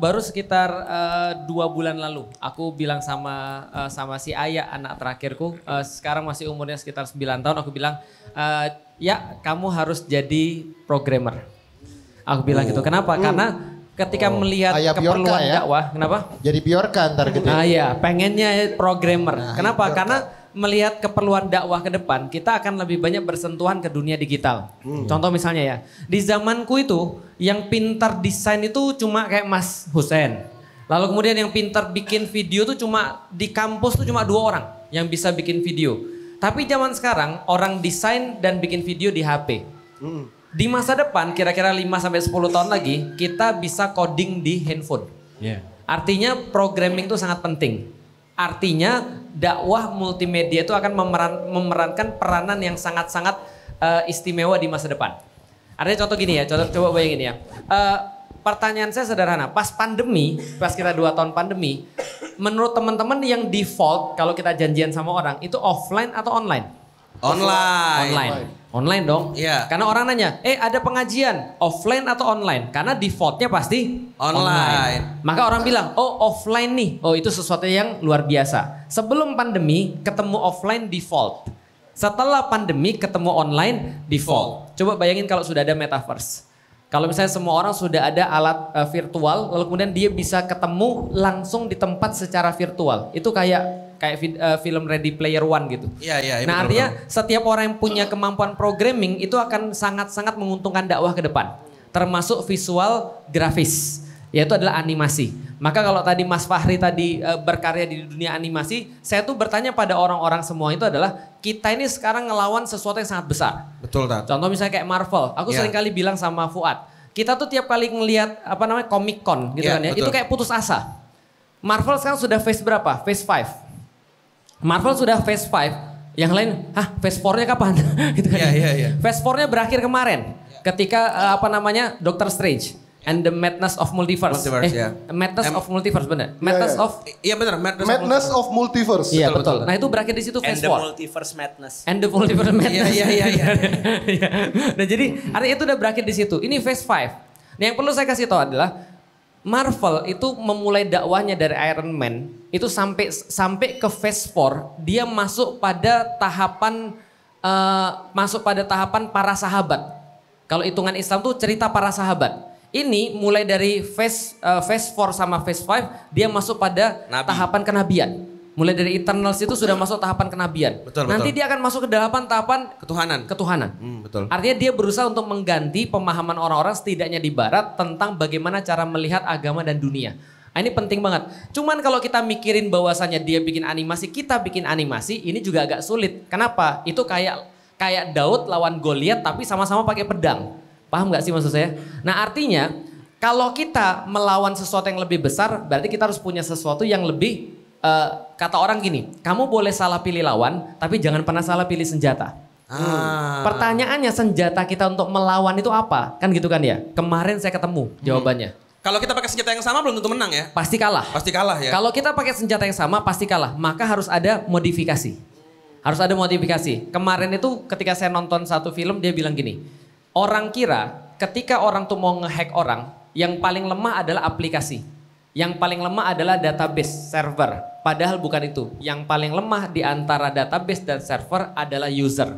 Baru sekitar 2 bulan lalu, aku bilang sama si Ayah, anak terakhirku, sekarang masih umurnya sekitar 9 tahun, aku bilang, ya kamu harus jadi programmer. Aku bilang gitu, kenapa? Karena ketika melihat Ayah keperluan Bjorka ya? dakwah, kenapa? Jadi Bjorka ntar gitu. Iya, pengennya programmer. Nah, Kenapa? Bjorka. Karena melihat keperluan dakwah ke depan, kita akan lebih banyak bersentuhan ke dunia digital. Contoh misalnya ya, di zamanku itu yang pintar desain itu cuma kayak Mas Hussein. Lalu kemudian yang pintar bikin video tuh cuma di kampus tuh cuma 2 orang yang bisa bikin video. Tapi zaman sekarang orang desain dan bikin video di HP. Di masa depan kira-kira 5-10 tahun lagi kita bisa coding di handphone. Artinya programming itu sangat penting. Artinya dakwah multimedia itu akan memerankan peranan yang sangat-sangat istimewa di masa depan. Artinya contoh gini ya, coba bayangin ya. Pertanyaan saya sederhana, pas kita 2 tahun pandemi, menurut teman-teman yang default kalau kita janjian sama orang itu offline atau online? Online dong. Iya. Karena orang nanya, ada pengajian offline atau online? Karena defaultnya pasti Online. Maka orang bilang, oh offline nih. Oh itu sesuatu yang luar biasa. Sebelum pandemi ketemu offline default. Setelah pandemi ketemu online default. Coba bayangin kalau sudah ada metaverse. Kalau misalnya semua orang sudah ada alat virtual, lalu kemudian dia bisa ketemu langsung di tempat secara virtual. Itu kayak film Ready Player One gitu. Iya. Nah artinya setiap orang yang punya kemampuan programming itu akan sangat-sangat menguntungkan dakwah ke depan. Termasuk visual grafis, yaitu adalah animasi. Maka kalau tadi Mas Fahri tadi berkarya di dunia animasi, saya tuh bertanya pada orang-orang semua itu adalah kita ini sekarang ngelawan sesuatu yang sangat besar. Betul, Tat. Contoh misalnya kayak Marvel, aku sering kali bilang sama Fuad, kita tuh tiap kali ngelihat Comic Con gitu kan ya, betul. itu kayak putus asa. Marvel sekarang sudah phase berapa? Phase 5. Marvel sudah phase 5, yang lain, phase 4-nya kapan? gitu kan. Iya. Phase 4-nya berakhir kemarin ketika Doctor Strange and the Madness of Multiverse. Madness of Multiverse benar. Iya benar, Madness of Multiverse. Iya betul. Nah itu berakhir di situ And phase the 4. Multiverse Madness. And the Multiverse Madness. Iya. Nah jadi artinya itu udah berakhir di situ. Ini phase 5. Nah yang perlu saya kasih tahu adalah Marvel itu memulai dakwahnya dari Iron Man itu sampai ke phase 4 dia masuk pada tahapan para sahabat. Kalau hitungan Islam tuh cerita para sahabat. Ini mulai dari phase 4 sama phase 5 dia masuk pada tahapan kenabian. Mulai dari Eternals itu sudah masuk tahapan kenabian. Nanti dia akan masuk ke tahapan ketuhanan. Betul. Artinya dia berusaha untuk mengganti pemahaman orang-orang setidaknya di barat tentang bagaimana cara melihat agama dan dunia. Nah, ini penting banget. Cuman kalau kita mikirin bahwasannya dia bikin animasi, kita bikin animasi, ini juga agak sulit. Kenapa? Itu kayak Daud lawan Goliat tapi sama-sama pakai pedang. Paham gak sih maksud saya? Nah artinya kalau kita melawan sesuatu yang lebih besar, berarti kita harus punya sesuatu yang lebih, kata orang gini, kamu boleh salah pilih lawan, tapi jangan pernah salah pilih senjata. Pertanyaannya senjata kita untuk melawan itu apa? Kan gitu kan ya? Kemarin saya ketemu jawabannya. Kalau kita pakai senjata yang sama belum tentu menang ya? Pasti kalah. Pasti kalah ya? Kalau kita pakai senjata yang sama pasti kalah. Maka harus ada modifikasi. Harus ada modifikasi. Kemarin itu ketika saya nonton satu film dia bilang gini. Orang kira ketika orang tuh mau ngehack orang, yang paling lemah adalah aplikasi. Yang paling lemah adalah database, server. Padahal bukan itu. Yang paling lemah di antara database dan server adalah user.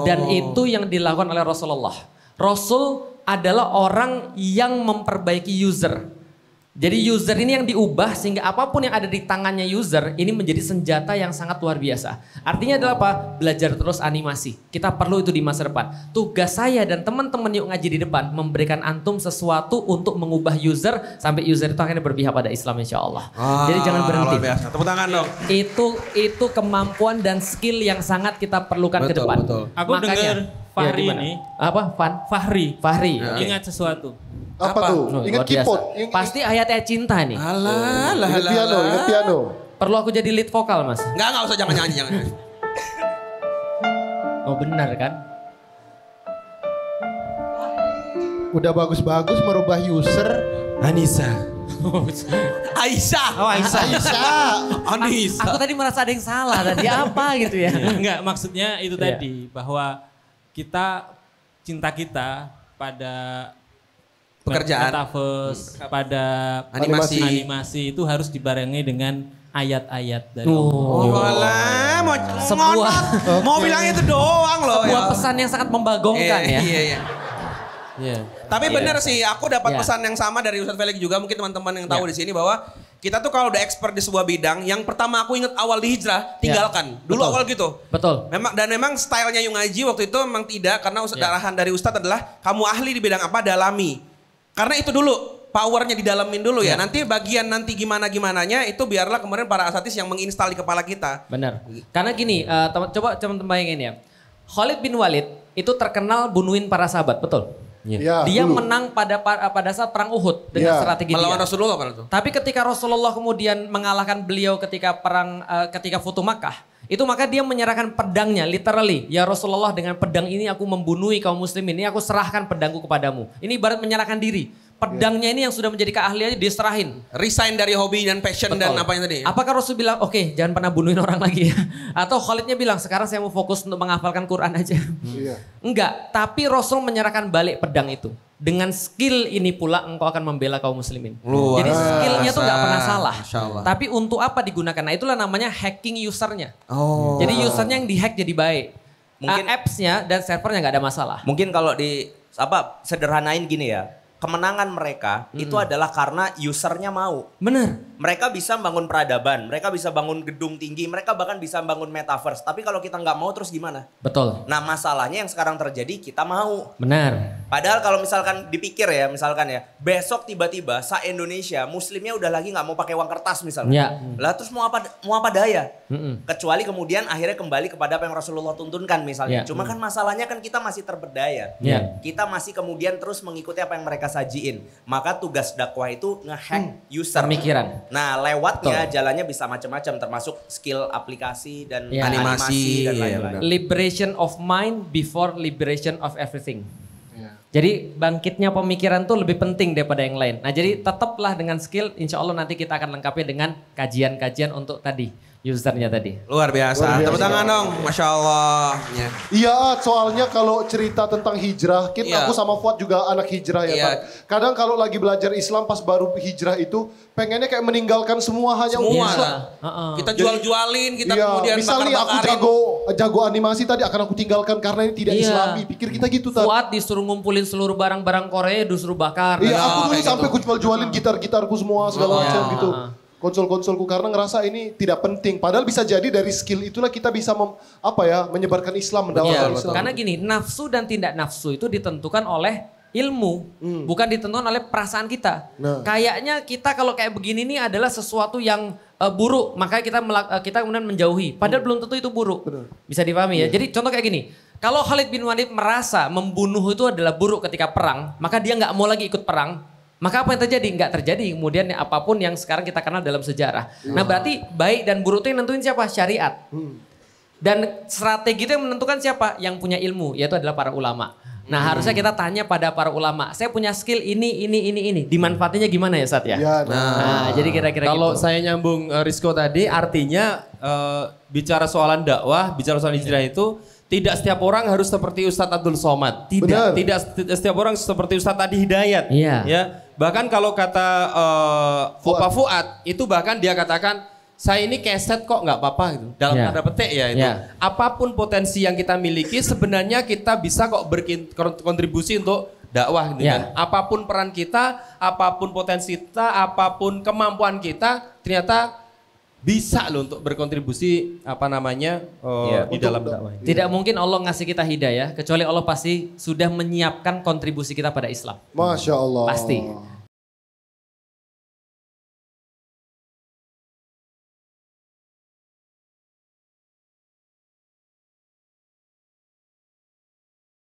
Dan itu yang dilakukan oleh Rasulullah. Rasul adalah orang yang memperbaiki user. Jadi user ini yang diubah sehingga apapun yang ada di tangannya user ini menjadi senjata yang sangat luar biasa. Artinya adalah apa? Belajar terus animasi. Kita perlu itu di masa depan. Tugas saya dan teman-teman yuk ngaji di depan memberikan antum sesuatu untuk mengubah user sampai user itu akhirnya berpihak pada Islam insya Allah. Jadi jangan berhenti. Luar biasa. Tepuk tangan dong. Itu kemampuan dan skill yang sangat kita perlukan ke depan. Betul. Aku dengar Fahri ini. Apa? Fahri. Ingat sesuatu. Apa tuh? Ingat keyboard. Pasti ayatnya cinta nih. Ingat piano. Perlu aku jadi lead vokal mas? Enggak usah, jangan nyanyi. Oh benar kan? Udah bagus-bagus merubah user. Aisyah. Aku tadi merasa ada yang salah tadi apa gitu ya. Enggak, maksudnya itu tadi bahwa cinta kita pada Pekerjaan. metaverse, pada Animasi. itu harus dibarengi dengan ayat-ayat dari Oh alah, mau bilang itu doang loh. Sebuah pesan yang sangat membagongkan ya. Iya. Iya. Tapi bener sih, aku dapat Iya. pesan yang sama dari Ustadz Felix juga. Mungkin teman-teman yang tahu di sini bahwa kita tuh kalau udah expert di sebuah bidang, yang pertama aku ingat awal di hijrah, tinggalkan. Dulu Betul. awal gitu. Betul. Memang stylenya Yung Ngaji waktu itu memang tidak, karena arahan dari Ustadz adalah kamu ahli di bidang apa, dalami. Karena itu dulu. Powernya didalamin dulu ya. Nanti bagian gimana-gimananya itu biarlah kemudian para asatis yang menginstal di kepala kita. Benar. Karena gini, coba teman-teman bayangin ya. Khalid bin Walid itu terkenal bunuhin para sahabat, betul? Ya, Dia dulu. menang pada saat perang Uhud dengan strategi Melawan dia. Rasulullah pada itu. Tapi ketika Rasulullah kemudian mengalahkan beliau ketika Futuh Makkah, itu maka dia menyerahkan pedangnya, literally. Ya Rasulullah, dengan pedang ini aku membunuhi kaum muslimin, ini aku serahkan pedangku kepadamu. Ini ibarat menyerahkan diri. Pedangnya ini yang sudah menjadi keahliannya diserahin. Resign dari hobi dan passion dan apa yang tadi. Apakah Rasul bilang, oke, jangan pernah bunuhin orang lagi ya? Atau Khalidnya bilang, sekarang saya mau fokus untuk menghafalkan Quran aja. Iya. Enggak, tapi Rasul menyerahkan balik pedang itu. Dengan skill ini pula engkau akan membela kaum muslimin. Luar Jadi skillnya tuh gak pernah biasa. salah. Masya Allah. Tapi untuk apa digunakan? Nah itulah namanya hacking usernya. Oh. Jadi usernya yang dihack jadi baik. Mungkin- Apps-nya dan servernya gak ada masalah. Mungkin kalau sederhanain gini ya. Kemenangan mereka itu adalah karena usernya mau. Bener. Mereka bisa bangun peradaban, mereka bisa bangun gedung tinggi, mereka bahkan bisa bangun metaverse. Tapi kalau kita nggak mau terus gimana? Betul. Nah masalahnya yang sekarang terjadi kita mau. Benar. Padahal kalau misalkan dipikir ya, besok tiba-tiba se-Indonesia muslimnya udah lagi nggak mau pakai uang kertas misalnya. Ya. Lah terus mau apa daya? Kecuali kemudian akhirnya kembali kepada apa yang Rasulullah tuntunkan misalnya. Ya. Cuma kan masalahnya kan kita masih terberdaya. Ya. Kita masih kemudian terus mengikuti apa yang mereka sajiin. Maka tugas dakwah itu ngehack user. Pemikiran. Nah lewatnya jalannya bisa macam-macam termasuk skill aplikasi dan Ya. animasi dan Iya, lain-lain. benar. Liberation of mind before liberation of everything. Iya. Jadi bangkitnya pemikiran tuh lebih penting daripada yang lain. Nah jadi tetaplah dengan skill, insya Allah nanti kita akan lengkapi dengan kajian-kajian untuk tadi, usernya tadi. Luar biasa. Luar biasa. Tepuk tangan dong. Masya Allah. Ya. Iya, soalnya kalau cerita tentang hijrah, Iya. aku sama Fuad juga anak hijrah ya Iya. Tat. Kadang kalau lagi belajar Islam pas baru hijrah itu, pengennya kayak meninggalkan semua hanya Semua untuk lah. Islam. Kita jual-jualin, kita Iya, kemudian misalnya aku bakar-bakarin. jago animasi tadi akan aku tinggalkan karena ini tidak Iya. Islami. Pikir kita gitu Tat. Fuad disuruh ngumpulin seluruh barang-barang Korea, disuruh bakar. Iya, Iya, aku dulu kayak sampai gitu. aku jualin gitar-gitarku semua segala macam gitu. Konsol-konsolku karena ngerasa ini tidak penting. Padahal bisa jadi dari skill itulah kita bisa menyebarkan Islam, mendakwahkan Iya, Islam. karena gini, nafsu dan tindak nafsu itu ditentukan oleh ilmu, bukan ditentukan oleh perasaan kita. Nah. Kayaknya kita kalau kayak begini nih adalah sesuatu yang buruk, makanya kita kemudian menjauhi. Padahal belum tentu itu buruk. Bisa dipahami ya. Jadi contoh kayak gini, kalau Khalid bin Walid merasa membunuh itu adalah buruk ketika perang, maka dia nggak mau lagi ikut perang. Maka apa yang terjadi? Nggak terjadi. Kemudian apapun yang sekarang kita kenal dalam sejarah. Nah berarti baik dan buruk itu yang nentuin siapa? Syariat. Dan strategi itu yang menentukan siapa? Yang punya ilmu, yaitu adalah para ulama. Nah harusnya kita tanya pada para ulama, saya punya skill ini. Dimanfaatinya gimana ya Sat ya? Ya, Nah, jadi kira-kira Kalau gitu. saya nyambung Rizko tadi, artinya bicara soalan dakwah, bicara soal hijrah itu tidak setiap orang harus seperti Ustadz Abdul Somad. Benar. Tidak setiap orang seperti Ustadz Adi Hidayat. Iya. Ya. Bahkan kalau kata Opa Fuad, itu bahkan dia katakan, saya ini keset kok nggak apa-apa gitu. Dalam Iya. tanda petik ya itu. Iya. Apapun potensi yang kita miliki, sebenarnya kita bisa kok berkontribusi untuk dakwah gitu Iya. kan. Apapun peran kita, apapun potensi kita, apapun kemampuan kita, ternyata bisa loh untuk berkontribusi di dalam dakwah ini. Tidak mungkin Allah ngasih kita hidayah, kecuali Allah pasti sudah menyiapkan kontribusi kita pada Islam. Masya Allah. Pasti.